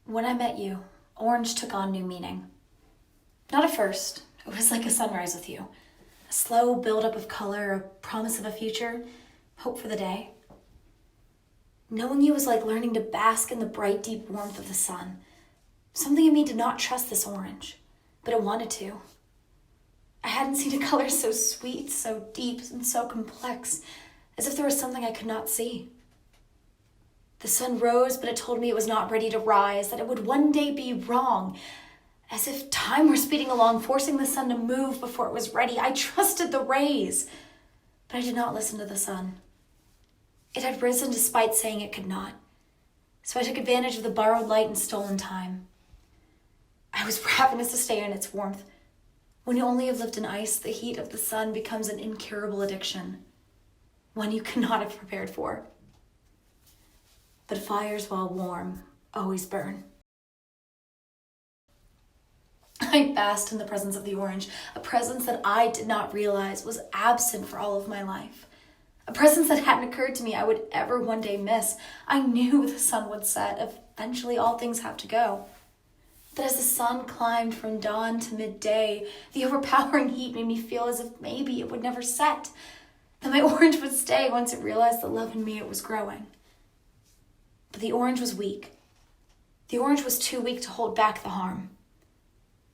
When I met you, orange took on new meaning. Not at first. It was like a sunrise with you. A slow buildup of color, a promise of a future, hope for the day. Knowing you was like learning to bask in the bright, deep warmth of the sun. Something in me did not trust this orange, but it wanted to. I hadn't seen a color so sweet, so deep, and so complex, as if there was something I could not see. The sun rose, but it told me it was not ready to rise, that it would one day be wrong, as if time were speeding along, forcing the sun to move before it was ready. I trusted the rays, but I did not listen to the sun. It had risen despite saying it could not, so I took advantage of the borrowed light and stolen time. I was ravenous to stay in its warmth. When you only have lived in ice, the heat of the sun becomes an incurable addiction, one you cannot have prepared for. But fires, while warm, always burn. I basked in the presence of the orange, a presence that I did not realize was absent for all of my life. A presence that hadn't occurred to me I would ever one day miss. I knew the sun would set. Eventually all things have to go. But as the sun climbed from dawn to midday, the overpowering heat made me feel as if maybe it would never set, that my orange would stay once it realized the love in me it was growing. But the orange was weak. The orange was too weak to hold back the harm.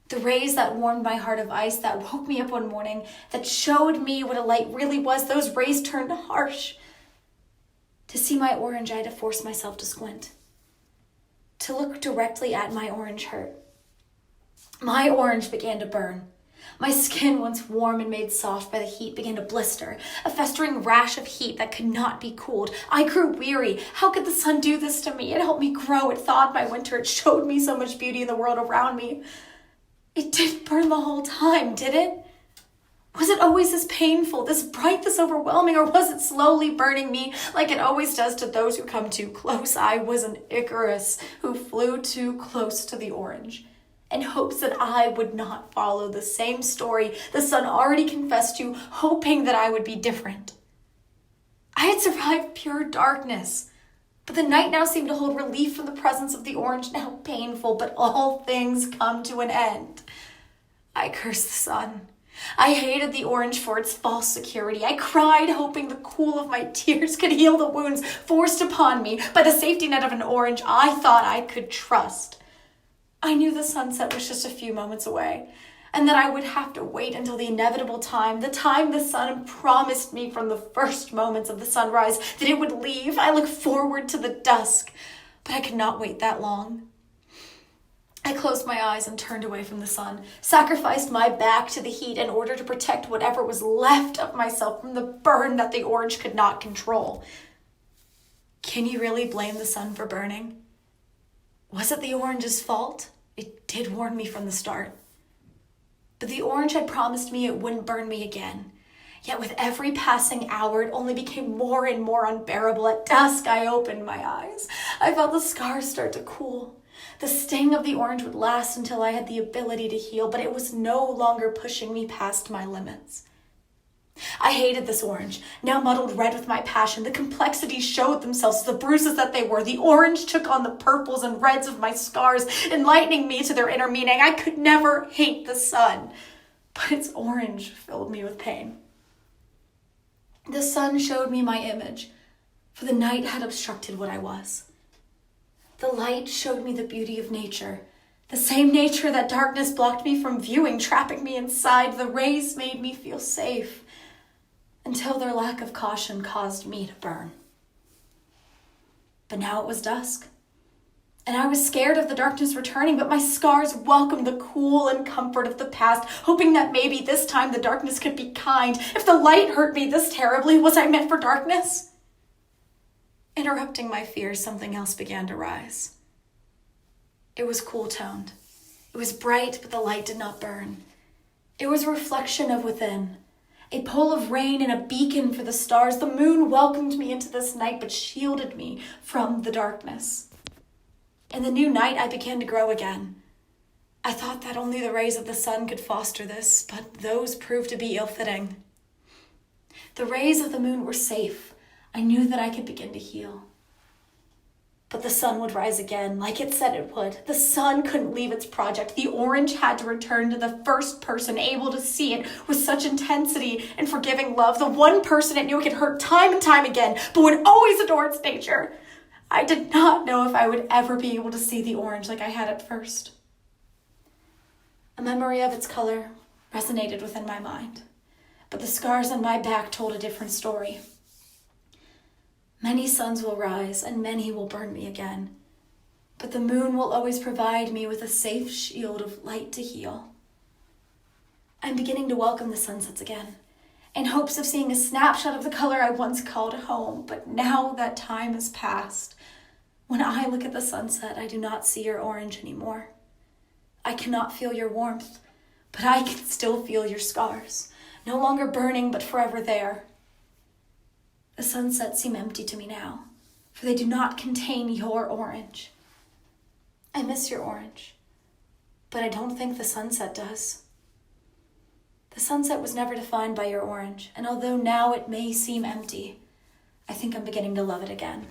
The rays that warmed my heart of ice, that woke me up one morning, that showed me what a light really was, those rays turned harsh. To see my orange, I had to force myself to squint. To look directly at my orange hurt. My orange began to burn. My skin, once warm and made soft by the heat, began to blister, a festering rash of heat that could not be cooled. I grew weary. How could the sun do this to me? It helped me grow. It thawed my winter. It showed me so much beauty in the world around me. It didn't burn the whole time, did it? Was it always this painful, this bright, this overwhelming, or was it slowly burning me like it always does to those who come too close? I was an Icarus who flew too close to the orange, in hopes that I would not follow the same story the sun already confessed to, hoping that I would be different. I had survived pure darkness, but the night now seemed to hold relief from the presence of the orange, now painful, but all things come to an end. I cursed the sun. I hated the orange for its false security. I cried, hoping the cool of my tears could heal the wounds forced upon me by the safety net of an orange I thought I could trust. I knew the sunset was just a few moments away, and that I would have to wait until the inevitable time, the time the sun promised me from the first moments of the sunrise, that it would leave. I looked forward to the dusk, but I could not wait that long. I closed my eyes and turned away from the sun, sacrificed my back to the heat in order to protect whatever was left of myself from the burn that the orange could not control. Can you really blame the sun for burning? Was it the orange's fault? It did warn me from the start. But the orange had promised me it wouldn't burn me again. Yet with every passing hour, it only became more and more unbearable. At dusk, I opened my eyes. I felt the scars start to cool. The sting of the orange would last until I had the ability to heal, but it was no longer pushing me past my limits. I hated this orange, now muddled red with my passion. The complexities showed themselves, the bruises that they were. The orange took on the purples and reds of my scars, enlightening me to their inner meaning. I could never hate the sun, but its orange filled me with pain. The sun showed me my image, for the night had obstructed what I was. The light showed me the beauty of nature, the same nature that darkness blocked me from viewing, trapping me inside. The rays made me feel safe, until their lack of caution caused me to burn. But now it was dusk, and I was scared of the darkness returning, but my scars welcomed the cool and comfort of the past, hoping that maybe this time the darkness could be kind. If the light hurt me this terribly, was I meant for darkness? Interrupting my fears, something else began to rise. It was cool-toned. It was bright, but the light did not burn. It was a reflection of within, a pool of rain and a beacon for the stars. The moon welcomed me into this night, but shielded me from the darkness. In the new night, I began to grow again. I thought that only the rays of the sun could foster this, but those proved to be ill-fitting. The rays of the moon were safe. I knew that I could begin to heal. But the sun would rise again, like it said it would. The sun couldn't leave its project. The orange had to return to the first person able to see it with such intensity and forgiving love. The one person it knew it could hurt time and time again, but would always adore its nature. I did not know if I would ever be able to see the orange like I had at first. A memory of its color resonated within my mind, but the scars on my back told a different story. Many suns will rise and many will burn me again, but the moon will always provide me with a safe shield of light to heal. I'm beginning to welcome the sunsets again, in hopes of seeing a snapshot of the color I once called home, but now that time has passed. When I look at the sunset, I do not see your orange anymore. I cannot feel your warmth, but I can still feel your scars, no longer burning but forever there. The sunsets seem empty to me now, for they do not contain your orange. I miss your orange, but I don't think the sunset does. The sunset was never defined by your orange, and although now it may seem empty, I think I'm beginning to love it again.